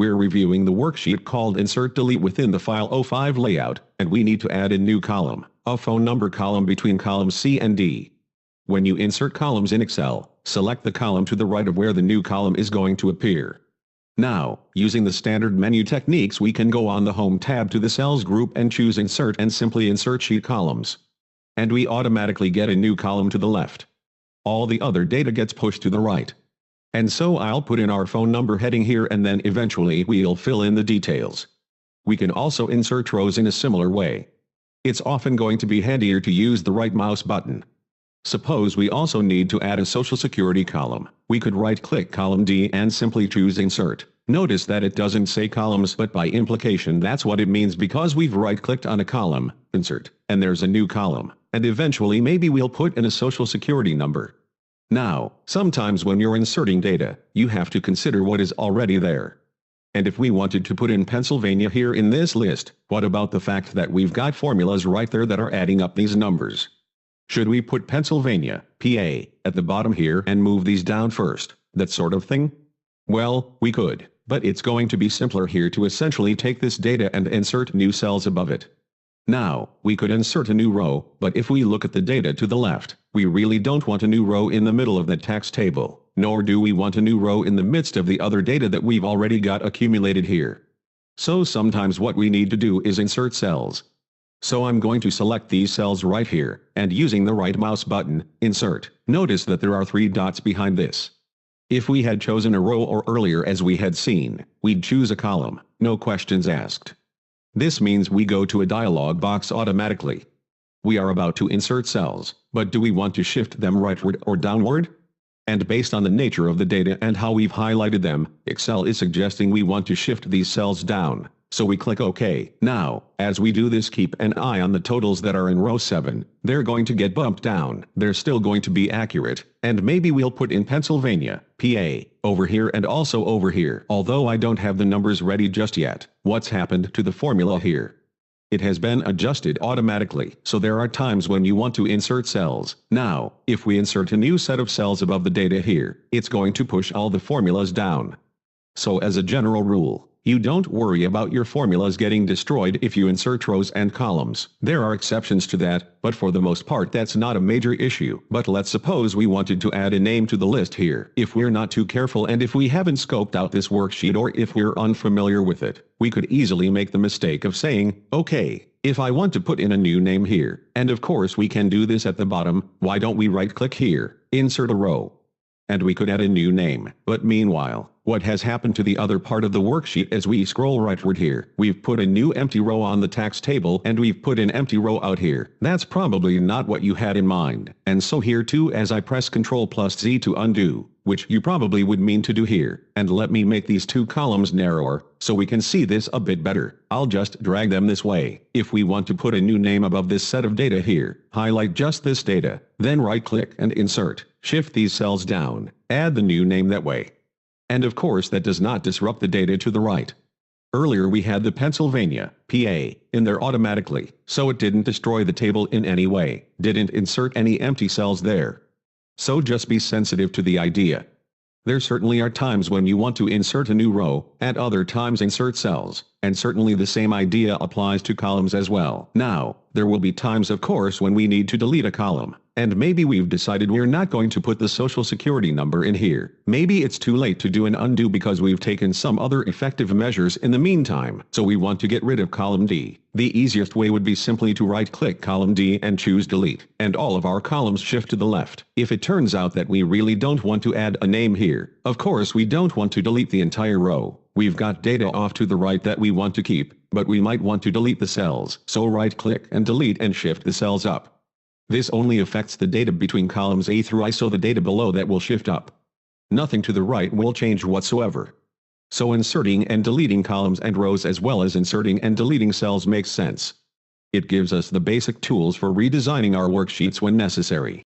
We're reviewing the worksheet called Insert Delete within the file O5 layout, and we need to add a new column, a phone number column between columns C and D. When you insert columns in Excel, select the column to the right of where the new column is going to appear. Now, using the standard menu techniques, we can go on the Home tab to the Cells group and choose Insert and simply insert Sheet Columns. And we automatically get a new column to the left. All the other data gets pushed to the right. And so I'll put in our phone number heading here, and then eventually we'll fill in the details. We can also insert rows in a similar way. It's often going to be handier to use the right mouse button. Suppose we also need to add a Social Security column. We could right-click column D and simply choose Insert. Notice that it doesn't say columns, but by implication that's what it means, because we've right-clicked on a column, Insert, and there's a new column, and eventually maybe we'll put in a Social Security number. Now, sometimes when you're inserting data, you have to consider what is already there. And if we wanted to put in Pennsylvania here in this list, what about the fact that we've got formulas right there that are adding up these numbers? Should we put Pennsylvania, PA, at the bottom here and move these down first, that sort of thing? Well, we could, but it's going to be simpler here to essentially take this data and insert new cells above it. Now, we could insert a new row, but if we look at the data to the left, we really don't want a new row in the middle of the tax table, nor do we want a new row in the midst of the other data that we've already got accumulated here. So sometimes what we need to do is insert cells. So I'm going to select these cells right here, and using the right mouse button, Insert, notice that there are 3 dots behind this. If we had chosen a row or earlier as we had seen, we'd choose a column, no questions asked. This means we go to a dialog box automatically. We are about to insert cells, but do we want to shift them rightward or downward? And based on the nature of the data and how we've highlighted them, Excel is suggesting we want to shift these cells down, so we click OK. Now, as we do this, keep an eye on the totals that are in row 7, they're going to get bumped down. They're still going to be accurate, and maybe we'll put in Pennsylvania, PA, over here and also over here. Although I don't have the numbers ready just yet. What's happened to the formula here? It has been adjusted automatically, so there are times when you want to insert cells. Now, if we insert a new set of cells above the data here, it's going to push all the formulas down. So as a general rule, you don't worry about your formulas getting destroyed if you insert rows and columns. There are exceptions to that, but for the most part that's not a major issue. But let's suppose we wanted to add a name to the list here. If we're not too careful and if we haven't scoped out this worksheet, or if we're unfamiliar with it, we could easily make the mistake of saying, okay, if I want to put in a new name here, and of course we can do this at the bottom, why don't we right-click here, insert a row? And we could add a new name. But meanwhile, what has happened to the other part of the worksheet? As we scroll rightward here, we've put a new empty row on the tax table and we've put an empty row out here. That's probably not what you had in mind. And so here too, as I press Ctrl+Z to undo, which you probably would mean to do here, and let me make these 2 columns narrower, so we can see this a bit better. I'll just drag them this way. If we want to put a new name above this set of data here, highlight just this data, then right-click and insert. Shift these cells down, add the new name that way. And of course that does not disrupt the data to the right. Earlier we had the Pennsylvania, PA, in there automatically, so it didn't destroy the table in any way, didn't insert any empty cells there. So just be sensitive to the idea. There certainly are times when you want to insert a new row, at other times insert cells, and certainly the same idea applies to columns as well. Now, there will be times of course when we need to delete a column, and maybe we've decided we're not going to put the Social Security number in here. Maybe it's too late to do an undo because we've taken some other effective measures in the meantime, so we want to get rid of column D. The easiest way would be simply to right-click column D and choose delete, and all of our columns shift to the left. If it turns out that we really don't want to add a name here, of course we don't want to delete the entire row. We've got data off to the right that we want to keep, but we might want to delete the cells. So right-click and delete and shift the cells up. This only affects the data between columns A through I, so the data below that will shift up. Nothing to the right will change whatsoever. So inserting and deleting columns and rows as well as inserting and deleting cells makes sense. It gives us the basic tools for redesigning our worksheets when necessary.